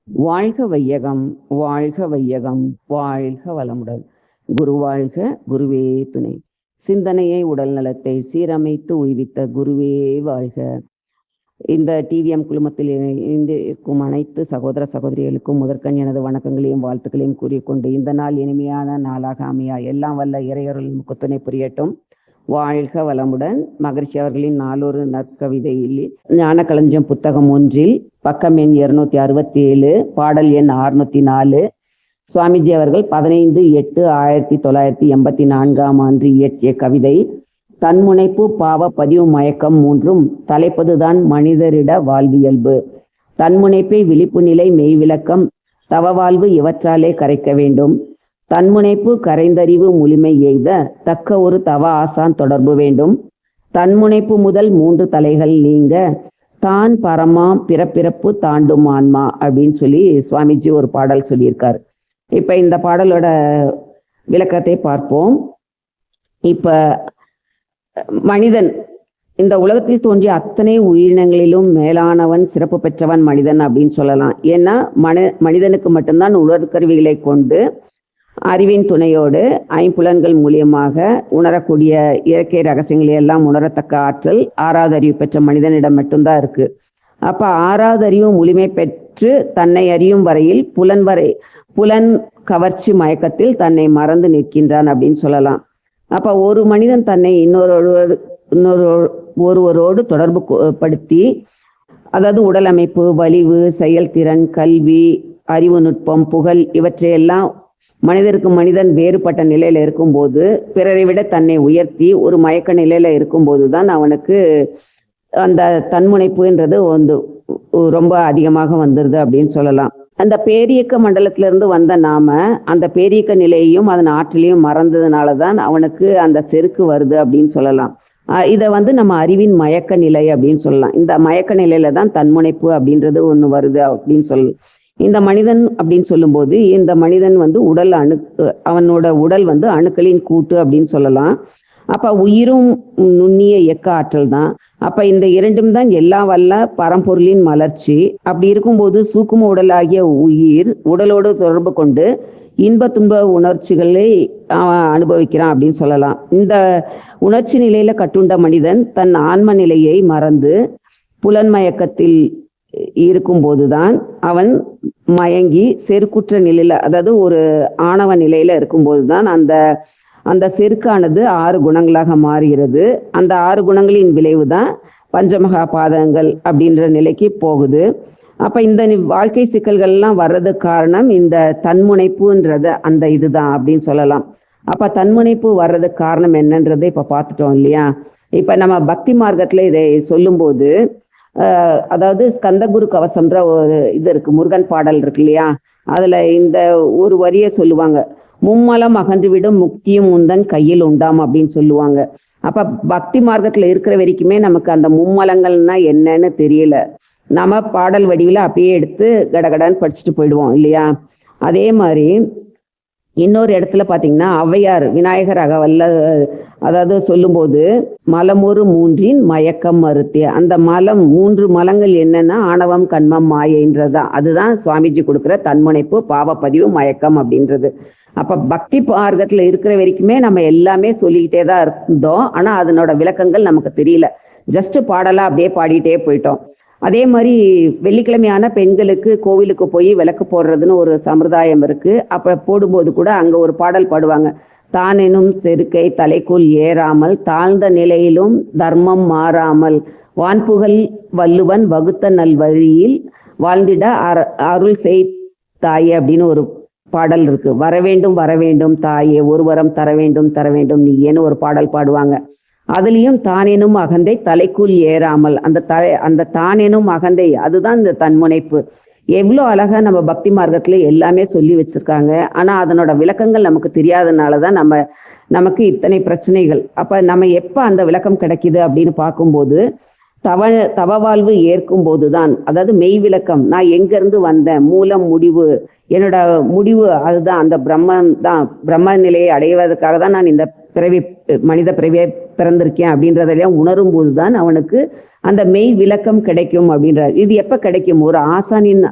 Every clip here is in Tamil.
வாழ்க வையகம், வாழ்க வையகம், வாழ்க வளமுடன். குரு வாழ்க, குருவே துணை. சிந்தனையை உடல் நலத்தை சீரமைத்து உய்வித்த குருவே வாழ்க. இந்த டிவிஎம் குழுமத்தில் இருக்கும் அனைத்து சகோதர சகோதரிகளுக்கும் முதற்கண் எனது வணக்கங்களையும் வாழ்த்துக்களையும் கூறிக்கொண்டு இந்த நாள் இனிமையான நாளாக அமையா எல்லாம் வல்ல இறையருள் துணை புரியட்டும். வாழ்க வளமுடன். மகரிஷி அவர்களின் நாளொரு நற்கவிதையில் ஞான களஞ்சியம் புத்தகம் 1 பக்கம் எண் 267 பாடல் எண் 604 சுவாமிஜி அவர்கள் 15/8/1984 இயற்றிய கவிதை. தன்முனைப்பு, பாவ பதிவு, மயக்கம் மூன்றும் தலைப்பதுதான் மனிதரிட வாழ்வியல்பு. தன்முனைப்பை விழிப்பு நிலை, மெய்விளக்கம், தவவாழ்வு இவற்றாலே கரைக்க வேண்டும். தன்முனைப்பு கரைந்தறிவு முழுமை எய்த தக்க ஒரு தவ ஆசான் தொடர்பு வேண்டும். தன்முனைப்பு முதல் 3 தலைகள் நீங்க தான் பரமா பிறப்பிறப்பு தாண்டும் ஆன்மா அப்படின்னு சொல்லி சுவாமிஜி ஒரு பாடல் சொல்லியிருக்காரு. இப்ப இந்த பாடலோட விளக்கத்தை பார்ப்போம். இப்ப மனிதன் இந்த உலகத்தில் தோன்றிய அத்தனை உயிரினங்களிலும் மேலானவன், சிறப்பு பெற்றவன் மனிதன் அப்படின்னு சொல்லலாம். ஏன்னா மனிதனுக்கு மட்டும்தான் உணர்கருவிகளை கொண்டு அறிவின் துணையோடு ஐம்புலன்கள் மூலியமாக உணரக்கூடிய இயற்கை ரகசியங்களை எல்லாம் உணரத்தக்க ஆற்றல் 6வது அறிவு பெற்ற மனிதனிடம் மட்டும்தான் இருக்கு. அப்ப 6வது அறிவு முழுமை பெற்று தன்னை அறியும் வரையில் புலன் கவர்ச்சி மயக்கத்தில் தன்னை மறந்து நிற்கின்றான் அப்படின்னு சொல்லலாம். அப்ப ஒரு மனிதன் தன்னை ஒருவரோடு தொடர்பு படுத்தி, அதாவது உடல் அமைப்பு, வலிவு, செயல்திறன், கல்வி, அறிவு நுட்பம், புகழ் இவற்றையெல்லாம் மனிதருக்கு மனிதன் வேறுபட்ட நிலையில இருக்கும்போது, பிறரை விட தன்னை உயர்த்தி ஒரு மயக்க நிலையில இருக்கும்போது தான் அவனுக்கு அந்த தன்முனைப்புன்றது வந்து ரொம்ப அதிகமாக வந்துருது அப்படின்னு சொல்லலாம். அந்த பேரியக்க மண்டலத்திலிருந்து வந்த நாம அந்த பேரியக்க நிலையையும் அதன் ஆற்றலையும் மறந்ததுனாலதான் அவனுக்கு அந்த செருக்கு வருது அப்படின்னு சொல்லலாம். இதை வந்து நம்ம அறிவின் மயக்க நிலை அப்படின்னு சொல்லலாம். இந்த மயக்க நிலையில தான் தன்முனைப்பு அப்படின்றது ஒண்ணு வருது அப்படின்னு சொல்லலாம். இந்த மனிதன் அப்படின்னு சொல்லும்போது இந்த மனிதன் வந்து அவனோட உடல் வந்து அணுக்களின் கூட்டு அப்படின்னு சொல்லலாம். அப்ப உயிரும் நுண்ணிய இயக்க ஆற்றல் தான். அப்ப இந்த இரண்டும் தான் எல்லா வல்ல பரம்பொருளின் மலர்ச்சி. அப்படி இருக்கும்போது சூக்கும உடலாகிய உயிர் உடலோடு தொடர்பு கொண்டு இன்ப துன்ப உணர்ச்சிகளை அனுபவிக்கிறான் அப்படின்னு சொல்லலாம். இந்த உணர்ச்சி நிலையில கட்டுண்ட மனிதன் தன் ஆன்ம நிலையை மறந்து புலன்மயக்கத்தில் இருக்கும்போதுதான் அவன் மயங்கி செருக்குற்ற நிலையில, அதாவது ஒரு ஆணவ நிலையில இருக்கும்போதுதான் அந்த செருக்கானது 6 குணங்களாக மாறுகிறது. அந்த 6 குணங்களின் விளைவுதான் பஞ்சமகா பாதங்கள் அப்படின்ற நிலைக்கு போகுது. அப்ப இந்த வாழ்க்கை சிக்கல்கள் எல்லாம் வர்றதுக்கு காரணம் இந்த தன்முனைப்புன்றது அந்த இதுதான் அப்படின்னு சொல்லலாம். அப்ப தன்முனைப்பு வர்றதுக்கு காரணம் என்னன்றதை இப்ப பார்த்துட்டோம் இல்லையா. இப்ப நம்ம பக்தி மார்க்கத்துல இதை சொல்லும்போது, அதாவது ஸ்கந்தகுரு கவசம்ன்ற ஒரு இது இருக்கு, முருகன் பாடல் இருக்கு இல்லையா. அதுல இந்த ஒரு வரிய சொல்லுவாங்க, மும்மலம் அகன்றுவிடும் முக்தியும் உந்தன் கையில் உண்டாம் அப்படின்னு சொல்லுவாங்க. அப்ப பக்தி மார்க்கத்துல இருக்கிற வரைக்குமே நமக்கு அந்த மும்மலங்கள்னா என்னன்னு தெரியல. நம்ம பாடல் வடிவில அப்படியே எடுத்து கடகடன்னு படிச்சுட்டு போயிடுவோம் இல்லையா. அதே மாதிரி இன்னொரு இடத்துல பாத்தீங்கன்னா ஔவையார் விநாயகர் அகவல்ல அதாவது சொல்லும்போது, மலமொரு 3 மயக்கம் மறுத்தே. அந்த 3 மலங்கள் என்னன்னா ஆணவம், கண்மம், மாயைன்றதுதான். அதுதான் சுவாமிஜி கொடுக்குற தன்முனைப்பு, பாவப்பதிவு, மயக்கம் அப்படின்றது. அப்ப பக்தி மார்க்கத்துல இருக்கிற வரைக்குமே நம்ம எல்லாமே சொல்லிக்கிட்டே தான் இருந்தோம். ஆனா அதனோட விளக்கங்கள் நமக்கு தெரியல. ஜஸ்ட் பாடலா அப்படியே பாடிட்டே போயிட்டோம். அதே மாதிரி வெள்ளிக்கிழமையான பெண்களுக்கு கோவிலுக்கு போய் விளக்கு போடுறதுன்னு ஒரு சம்பிரதாயம் இருக்கு. அப்ப போடும்போது கூட அங்க ஒரு பாடல் பாடுவாங்க, தானெனும் செருக்கை தலைக்குள் ஏறாமல் தாழ்ந்த நிலையிலும் தர்மம் மாறாமல் வான்புகழ் வள்ளுவன் வகுத்த நல்வழியில் வாழ்ந்திட அருள் செய் தாயே அப்படின்னு ஒரு பாடல் இருக்கு. வரவேண்டும் வரவேண்டும் தாயே, ஒரு வரம் தர வேண்டும் தர வேண்டும் நீயேன்னு ஒரு பாடல் பாடுவாங்க. அதுலயும் தானெனும் அகந்தை தலைக்குள் ஏறாமல், அந்த தானெனும் அகந்தை அதுதான் இந்த தன்முனைப்பு. எவ்வளவு அழகா நம்ம பக்தி மார்க்கத்துல எல்லாமே சொல்லி வச்சிருக்காங்க. ஆனா அதனோட விளக்கங்கள் நமக்கு தெரியாதனாலதான் நமக்கு இத்தனை பிரச்சனைகள். அப்ப நம்ம எப்ப அந்த விளக்கம் கிடைக்குது அப்படின்னு பார்க்கும்போது, தவ வாழ்வு ஏற்கும் போதுதான், அதாவது மெய் விளக்கம், நான் எங்க இருந்து வந்தேன், மூலம் முடிவு, என்னோட முடிவு அதுதான், அந்த பிரம்மன் தான், பிரம்ம நிலையை அடைவதற்காக தான் நான் இந்த மனித பிறவியை பிறந்திருக்கேன் அப்படின்றதெல்லாம் உணரும் போதுதான் அவனுக்கு அந்த மெய் விளக்கம் கிடைக்கும் அப்படின்றார். இது எப்ப கிடைக்கும்? ஒரு ஆசானின்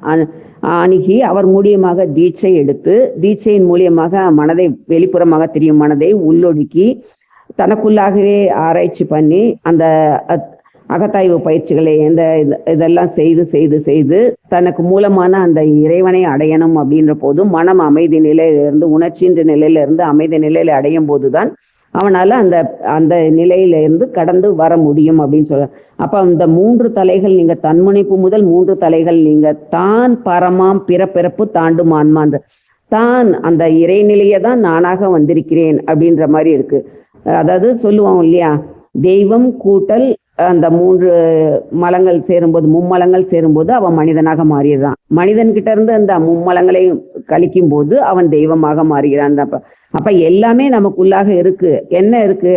அணுகி அவர் மூலியமாக தீட்சை எடுத்து, தீட்சையின் மூலியமாக மனதை வெளிப்புறமாக தெரியும் மனதை உள்ளொடுக்கி தனக்குள்ளாகவே ஆராய்ச்சி பண்ணி அந்த அகத்தாய்வு பயிற்சிகளை இதெல்லாம் செய்து செய்து செய்து தனக்கு மூலமான அந்த இறைவனை அடையணும் அப்படின்ற போது மனம் அமைதி நிலையிலிருந்து உணர்ச்சின்ற நிலையிலிருந்து அமைதி நிலையில அடையும் போதுதான் அவனால அந்த அந்த நிலையில இருந்து கடந்து வர முடியும் அப்படின்னு சொல்ல. அப்ப அந்த 3 தலைகள் நீங்க தன்முனைப்பு முதல் 3 தலைகள் நீங்க தான் பரமாம் பிறப்பிறப்பு தாண்டும் ஆன்மா, அந்த தான் அந்த இறைநிலையை தான் நானாக வந்திருக்கிறேன் அப்படின்ற மாதிரி இருக்கு. அதாவது சொல்லுவோம் இல்லையா, தெய்வம் கூட்டல் அந்த 3 மலங்கள் சேரும்போது, மும்மலங்கள் சேரும்போது அவன் மனிதனாக மாறிடுறான். மனிதன் கிட்ட இருந்து அந்த மும்மலங்களை கழிக்கும் போது அவன் தெய்வமாக மாறுகிறான். அப்ப எல்லாமே நமக்குள்ளாக இருக்கு. என்ன இருக்கு?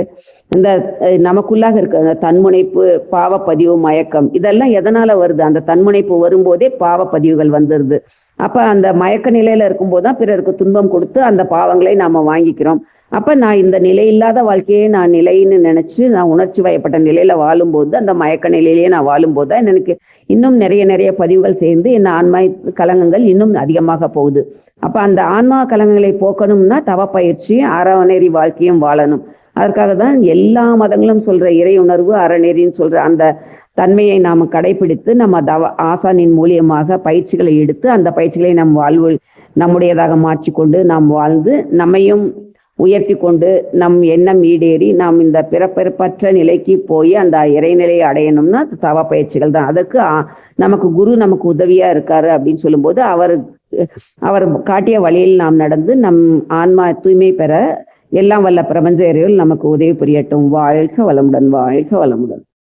இந்த நமக்குள்ளாக இருக்கு அந்த தன்முனைப்பு, பாவப்பதிவு, மயக்கம். இதெல்லாம் எதனால வருது? அந்த தன்முனைப்பு வரும்போதே பாவப்பதிவுகள் வந்துருது. அப்ப அந்த மயக்க நிலையில இருக்கும்போதுதான் பிறருக்கு துன்பம் கொடுத்து அந்த பாவங்களை நாம வாங்கிக்கிறோம். அப்ப நான் இந்த நிலை இல்லாத வாழ்க்கையே நான் நிலைன்னு நினைச்சு நான் உணர்ச்சி வயப்பட்ட நிலையில வாழும்போது, அந்த மயக்க நிலையிலேயே நான் வாழும்போது தான் எனக்கு இன்னும் நிறைய நிறைய பதிவுகள் சேர்ந்து என் ஆன்மா கலங்கங்கள் இன்னும் அதிகமாக போகுது. அப்ப அந்த ஆன்மா கலங்கங்களை போக்கணும்னா தவ பயிற்சி, அறநெறி வாழ்க்கையும் வாழணும். அதற்காக தான் எல்லா மதங்களும் சொல்ற இறை உணர்வு, அறநெறின்னு சொல்ற அந்த தன்மையை நாம் கடைபிடித்து நம்ம ஆசானின் மூலியமாக பயிற்சிகளை எடுத்து அந்த பயிற்சிகளை நம் வாழ்வு நம்முடையதாக மாற்றிக்கொண்டு நாம் வாழ்ந்து நம்மையும் உயர்த்தி கொண்டு நம் எண்ணம் ஈடேறி நாம் இந்த பிறப்பற்ற நிலைக்கு போய் அந்த இறைநிலையை அடையணும்னா தவ பயிற்சிகள் தான். அதற்கு நமக்கு குரு நமக்கு உதவியா இருக்காரு அப்படின்னு சொல்லும்போது அவர் காட்டிய வழியில் நாம் நடந்து நம் ஆன்மா தூய்மை பெற எல்லாம் வல்ல பிரபஞ்ச இறைவன் நமக்கு உதவி புரியட்டும். வாழ்க வளமுடன், வாழ்க வளமுடன்.